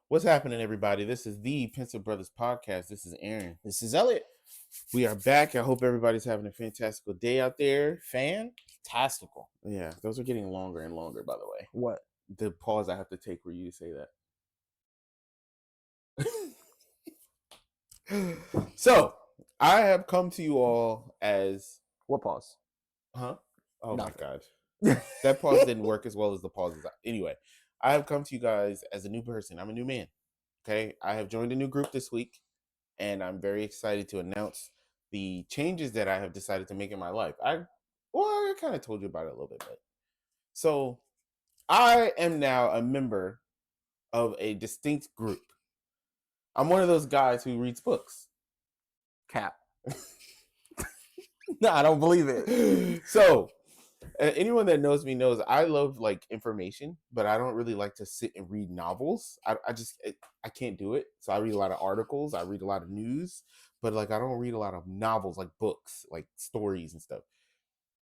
What's happening, everybody? This is the Pensive Brothers podcast. This is Aaron. This is Elliot. We are back. I hope everybody's having a fantastical day out there. Fantastical. Yeah, those are getting longer and longer, by the way. What? The pause I have to take for you to say that. So, I have come to you all as... What pause? Huh? Oh, Nothing. my God. That pause didn't work as well as the pauses. Anyway, I have come to you guys as a new person. I'm a new man. Okay? I have joined a new group this week, and I'm very excited to announce the changes that I have decided to make in my life. I kind of told you about it a little bit, but so I am now a member of a distinct group. I'm one of those guys who reads books. Cap. No, I don't believe it. So anyone that knows me knows I love like information, but I don't really like to sit and read novels. I can't do it. So I read a lot of articles. I read a lot of news, but like I don't read a lot of novels, like books, like stories and stuff.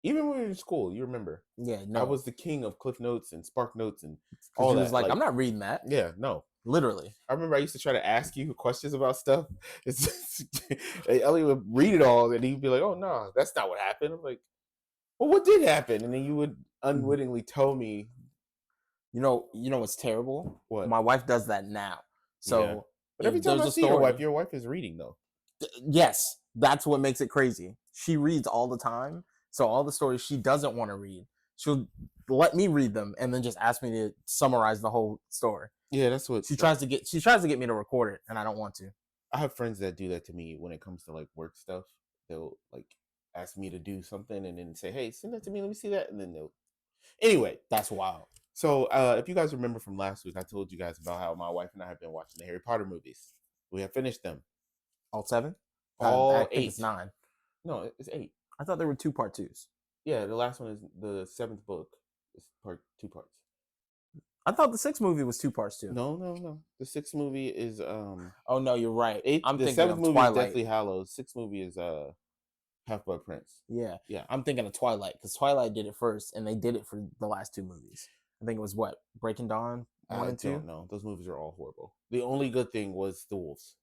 Even when we were in school, you remember? Yeah, no. I was the king of Cliff Notes and Spark Notes and all all that. that. Like, I'm not reading that. Yeah, no. Literally. I remember I used to try to ask you questions about stuff. Elliot would read it all, and he'd be like, "Oh no, that's not what happened." I'm like, "Well, what did happen?" And then you would unwittingly tell me. You know what's terrible? What? My wife does that now. So, yeah. But every time I see your wife is reading though. Yes, that's what makes it crazy. She reads all the time. So all the stories she doesn't want to read, she'll let me read them and then just ask me to summarize the whole story. Yeah, that's what she tries to get me to record it, and I don't want to. I have friends that do that to me when it comes to like work stuff. They'll like ask me to do something and then say, "Hey, send that to me. Let me see that." And then they'll. Anyway, that's wild. So if you guys remember from last week, I told you guys about how my wife and I have been watching the Harry Potter movies. We have finished them. All 7? All I 8. think it's 9. No, it's 8. I thought there were 2 part 2s. Yeah, the last one is the 7th book. It's 2 parts. I thought the 6th movie was 2 parts too. No. The 6th movie is Oh no, you're right. The 7th movie Twilight. is Deathly Hallows. 6th movie is Half-Blood Prince. Yeah. I'm thinking of Twilight because Twilight did it first, and they did it for the last 2 movies. I think it was Breaking Dawn 1 and 2. I don't know. Those movies are all horrible. The only good thing was the wolves.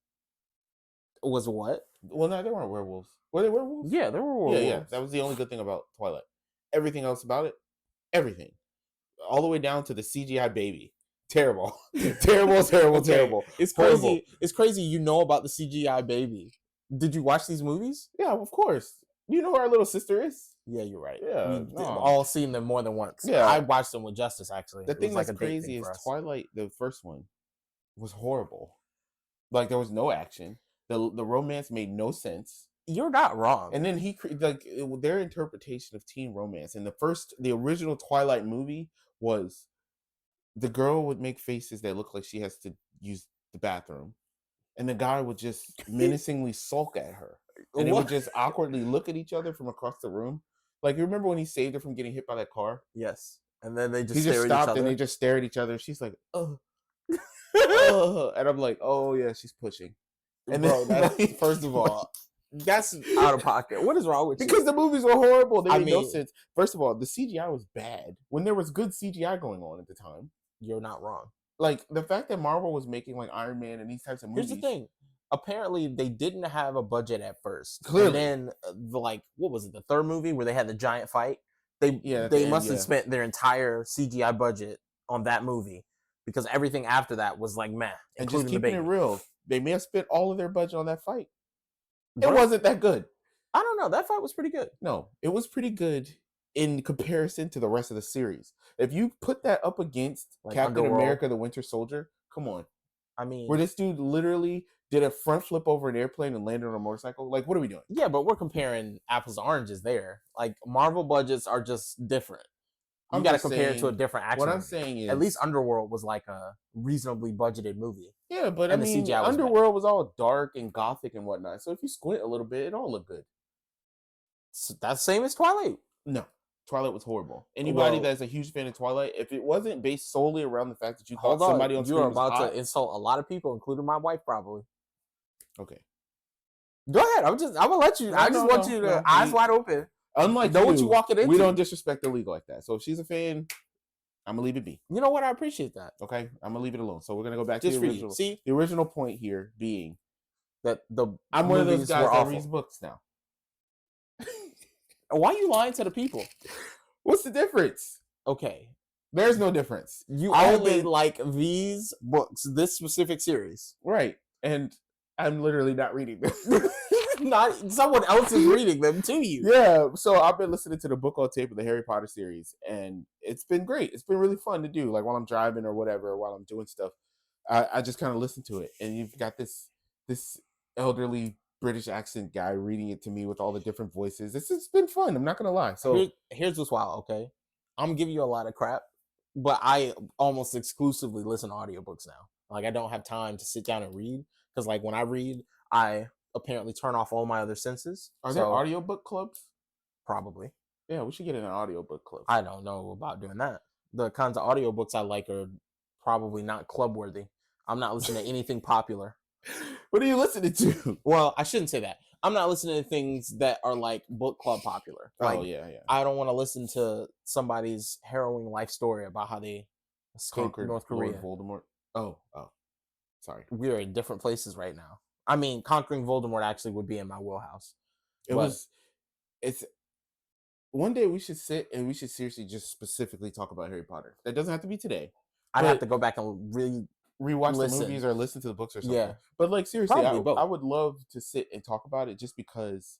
Was what? Well, no, they weren't werewolves. Were they werewolves? Yeah, they were werewolves. Yeah. That was the only good thing about Twilight. Everything else about it, everything, all the way down to the CGI baby. Terrible. Terrible. It's horrible. Crazy. It's crazy. You know about the CGI baby. Did you watch these movies? Yeah, of course. You know who our little sister is? Yeah, you're right. Yeah, we've all seen them more than once. Yeah, I watched them with Justice. Actually, the thing that's crazy is Twilight. The first one was horrible. Like there was no action. The romance made no sense. You're not wrong. And then their interpretation of teen romance in the original Twilight movie was the girl would make faces that look like she has to use the bathroom, and the guy would just menacingly sulk at her, and they would just awkwardly look at each other from across the room. Like you remember when he saved her from getting hit by that car? Yes. And then they just stopped and they just stare at each other. She's like, "Oh," and I'm like, "Oh yeah, she's pushing." And bro, then, first of all, that's out of pocket. What is wrong with you? Because the movies were horrible. They made no sense. First of all, the CGI was bad when there was good CGI going on at the time. You're not wrong. Like the fact that Marvel was making like Iron Man and these types of movies. Here's the thing. Apparently, they didn't have a budget at first. Clearly. And then, what was it? The third movie where they had the giant fight. They must have spent their entire CGI budget on that movie because everything after that was like meh. And just keeping it real, they may have spent all of their budget on that fight. It Bro, wasn't that good. I don't know. That fight was pretty good. No, it was pretty good in comparison to the rest of the series. If you put that up against Captain America: The Winter Soldier, come on. I mean, where this dude literally did a front flip over an airplane and landed on a motorcycle. Like, what are we doing? Yeah, but we're comparing apples to oranges there. Like, Marvel budgets are just different. You got to compare it to a different action. What I'm saying is, at least Underworld was like a reasonably budgeted movie. Yeah, but I mean, Underworld was all dark and gothic and whatnot. So if you squint a little bit, it all looked good. So that's the same as Twilight. No, Twilight was horrible. Anybody that's a huge fan of Twilight, if it wasn't based solely around the fact that you thought somebody on screen was hot, you are about to insult a lot of people, including my wife, probably. Okay, go ahead. I'm gonna let you. I just want you to eyes wide open. Unlike know what you walking into. We don't disrespect the league like that. So if she's a fan, I'm gonna leave it be. You know what? I appreciate that. Okay, I'm gonna leave it alone. So we're gonna go back Just to for the you. original. See The original point here being that the I'm one of those movies guys were that awful. reads books now. Why are you lying to the people? What's the difference? Okay, There's no difference. you I have only been like these books, this specific series. right, and I'm literally not reading them. Not someone else is reading them to you. Yeah, so I've been listening to the book on tape of the Harry Potter series, and it's been great. It's been really fun to do, like while I'm driving or whatever, while I'm doing stuff. I just kind of listen to it, and you've got this elderly British accent guy reading it to me with all the different voices. It's been fun. I'm not gonna lie. So Here's what's wild. Okay, I'm giving you a lot of crap, but I almost exclusively listen to audiobooks now. Like I don't have time to sit down and read because like when I read, I apparently turn off all my other senses. are there audiobook clubs? Probably. Yeah, we should get an audiobook club. I don't know about doing that. The kinds of audiobooks I like are probably not club worthy. I'm not listening to anything popular. What are you listening to? Well, I shouldn't say that. I'm not listening to things that are like book club popular. Like, oh yeah. I don't want to listen to somebody's harrowing life story about how they escaped Conquered North Korea. Lord Voldemort. Oh, sorry. We're in different places right now. I mean, conquering Voldemort actually would be in my wheelhouse. It's one day we should sit and we should seriously just specifically talk about Harry Potter. That doesn't have to be today. I'd have to go back and really rewatch listen. the movies or listen to the books or something. Yeah. But like seriously, Probably I would love to sit and talk about it just because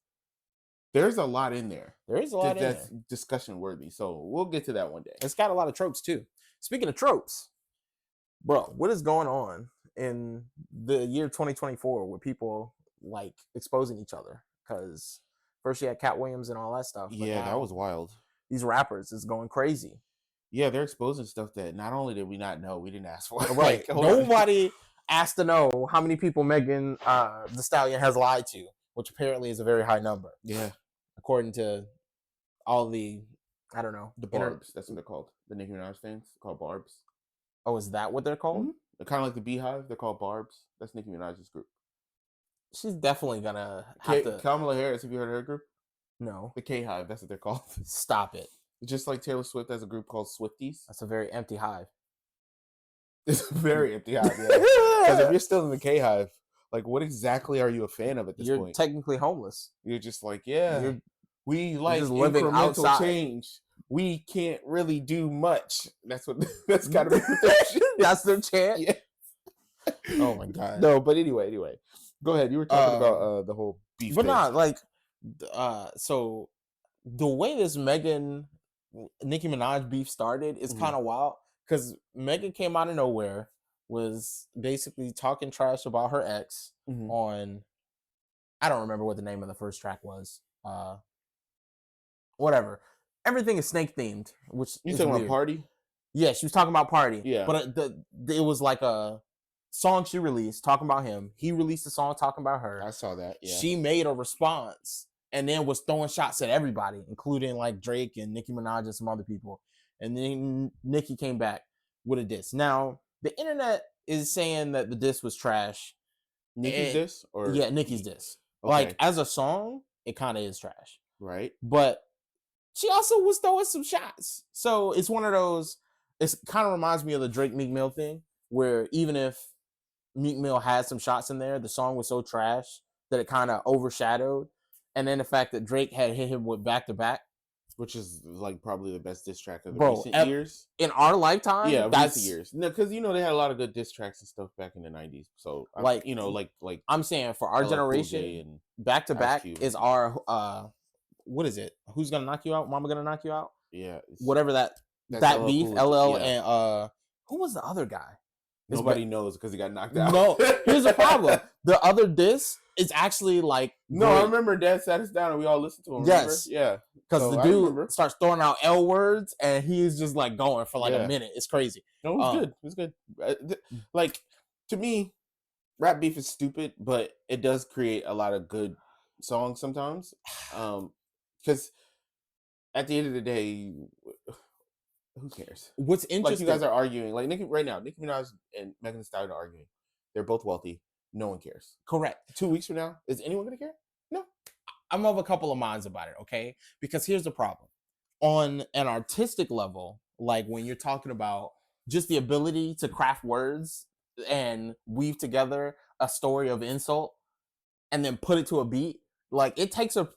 there's a lot in there. There is a lot in there. That's discussion worthy. So we'll get to that one day. It's got a lot of tropes too. Speaking of tropes, bro, what is going on in the year 2024 with people like exposing each other? Because first you had Cat Williams and all that stuff. Yeah, that was wild. These rappers is going crazy. Yeah, they're exposing stuff that not only did we not know, we didn't ask for. Right. Like, nobody asked to know how many people Megan Thee Stallion has lied to, which apparently is a very high number. Yeah. According to all the, I don't know. The Barbs. That's what they're called. The Nicki Minaj fans. They're called Barbs. Oh, is that what they're called? Mm-hmm. They're kind of like the Beehive. They're called Barbs. That's Nicki Minaj's group. She's definitely gonna have to. Kamala Harris, have you heard of her group? No. The K-Hive, that's what they're called. Stop it. Just like Taylor Swift has a group called Swifties. That's a very empty hive. It's a very empty hive, yeah. Because if you're still in the K-Hive, like what exactly are you a fan of at this point? You're technically homeless. You're just like, yeah, we like just living incremental outside. change. We can't really do much. That's gotta be their shit. That's their chant? Yeah. Oh my god. No, but anyway. Go ahead. You were talking about the whole beef. But not like so the way this Nicki Minaj beef started is kind of wild because Megan came out of nowhere, was basically talking trash about her ex on, I don't remember what the name of the first track was. Whatever. Everything is snake themed, which you talking about Party? Yeah, she was talking about Party. Yeah, but it was like a song she released talking about him. He released a song talking about her. I saw that. Yeah, she made a response and then was throwing shots at everybody, including like Drake and Nicki Minaj and some other people. And then Nicki came back with a diss. Now the internet is saying that the diss was trash. Nicki's diss, or yeah, Nicki's diss. Okay. Like as a song, it kind of is trash, right? But she also was throwing some shots. So it's one of those. It kind of reminds me of the Drake Meek Mill thing, where even if Meek Mill had some shots in there, the song was so trash that it kind of overshadowed. And then the fact that Drake had hit him with back to back, which is like probably the best diss track of the recent years in our lifetime. Yeah, recent years. No, because they had a lot of good diss tracks and stuff back in the '90s. So like I'm saying for our generation, back to back is our what is it? Who's gonna knock you out? Mama gonna knock you out? Yeah, whatever that beef. LL and who was the other guy? Nobody knows because he got knocked out. No, here's the problem. The other diss is actually like great. I remember Dad sat us down and we all listened to him. Yes, remember? Yeah, because the dude starts throwing out L words and he's just like going for like a minute. It's crazy. No, it was good. It was good. Like to me, rap beef is stupid, but it does create a lot of good songs sometimes. Because at the end of the day, who cares? What's interesting, like you guys are arguing, like Nicki Minaj and Megan Thee Stallion are arguing. They're both wealthy. No one cares. Correct. 2 weeks from now, is anyone gonna care? No. I'm of a couple of minds about it. Okay, because here's the problem: on an artistic level, like when you're talking about just the ability to craft words and weave together a story of insult and then put it to a beat. Like it takes a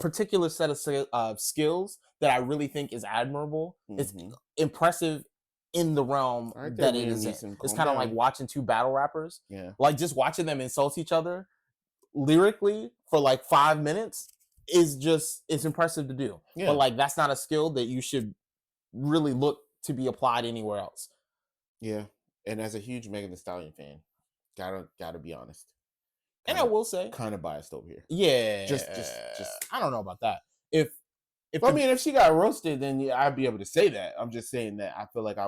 particular set of skills that I really think is admirable. It's impressive in the realm that it is in. It's kind of like watching two battle rappers. Yeah. Like just watching them insult each other lyrically for like 5 minutes is just, it's impressive to do. Yeah. But like that's not a skill that you should really look to be applied anywhere else. Yeah. And as a huge Megan Thee Stallion fan, gotta be honest. And I will say, kind of biased over here. Yeah, just I don't know about that. If I mean, if she got roasted, then yeah, I'd be able to say that. I'm just saying that I feel like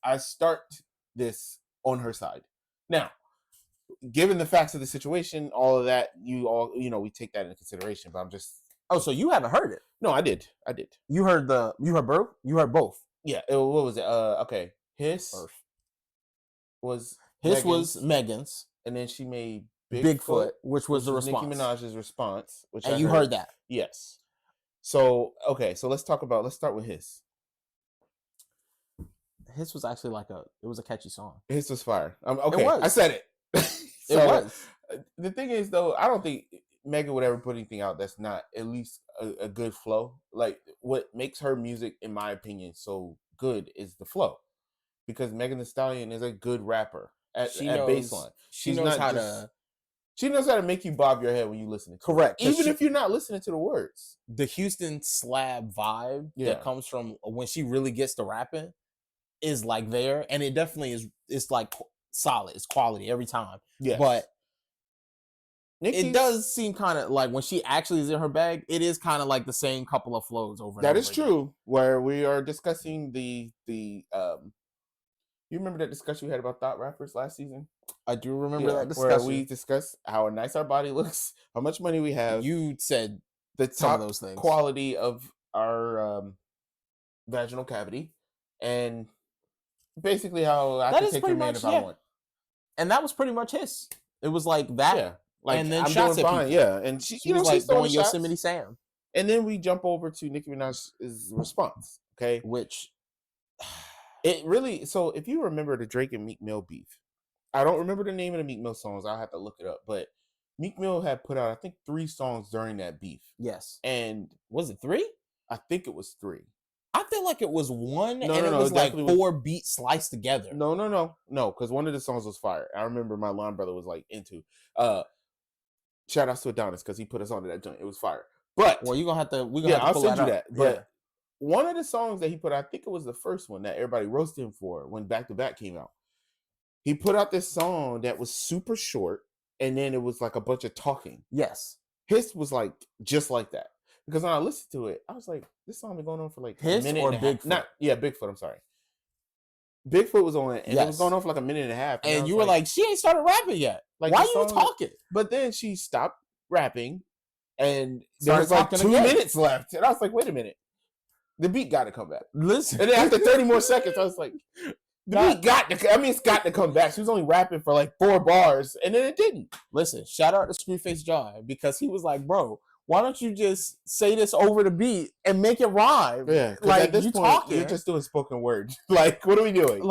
I start this on her side. Now, given the facts of the situation, all of that, we take that into consideration. But I'm just. Oh, so you haven't heard it? No, I did. You heard both? Yeah. What was it? Okay. His was Megan's, and then she made Bigfoot, which was the response. Nicki Minaj's response, and you heard that. Yes. So okay, so let's start with his. His was actually it was a catchy song. His was fire. Okay, I said it. So, it was. The thing is, though, I don't think Megan would ever put anything out that's not at least a good flow. Like what makes her music, in my opinion, so good is the flow, because Megan Thee Stallion is a good rapper at baseline. She knows how to make you bob your head when you listen to it. Correct. Even if you're not listening to the words. The Houston slab vibe that comes from when she really gets to rapping is like there. And it definitely is. It's like solid. It's quality every time. Yeah. But it does seem kind of like when she actually is in her bag, it is kind of like the same couple of flows over and over. That is true. Where we are discussing the you remember that discussion we had about thought rappers last season? I do remember that discussion. Where we discussed how nice our body looks, how much money we have. You said the some top of those things. Quality of our vaginal cavity, and basically how I can take your man if I want. And that was pretty much his. It was like that. Yeah. Like, and then I'm shots doing at fine. people. Yeah. And she was like going Yosemite Sam. And then we jump over to Nicki Minaj's response. Okay. Which it really, so if you remember the Drake and Meek Mill beef, I don't remember the name of the Meek Mill songs. I'll have to look it up. But Meek Mill had put out, I think, 3 songs during that beef. Yes. And was it 3? I think it was 3. I feel like it was 1, and it was like 4 beats sliced together. No, because one of the songs was fire. I remember my line brother was like into. Shout outs to Adonis because he put us onto that joint. It was fire. But well, you're gonna have to. I'll send you that. But one of the songs that he put out, I think it was the first one that everybody roasted him for when Back to Back came out. He put out this song that was super short, and then it was like a bunch of talking. Yes, his was like just like that. Because when I listened to it, I was like, this song been going on for like a minute or Bigfoot. Bigfoot. I'm sorry. Bigfoot was on it, and it was going on for like a minute and a half. And you were like, she ain't started rapping yet. Like, why are you talking? But then she stopped rapping, and there was like 2 minutes left. And I was like, wait a minute. The beat got to come back. Listen. And then after 30 more seconds, I was like, it's got to come back. She was only rapping for like 4 bars, and then it didn't. Listen, shout out to Screwface John, because he was like, bro, why don't you just say this over the beat and make it rhyme? Yeah, like at this you point, talking. You're just doing spoken word. Like, what are we doing?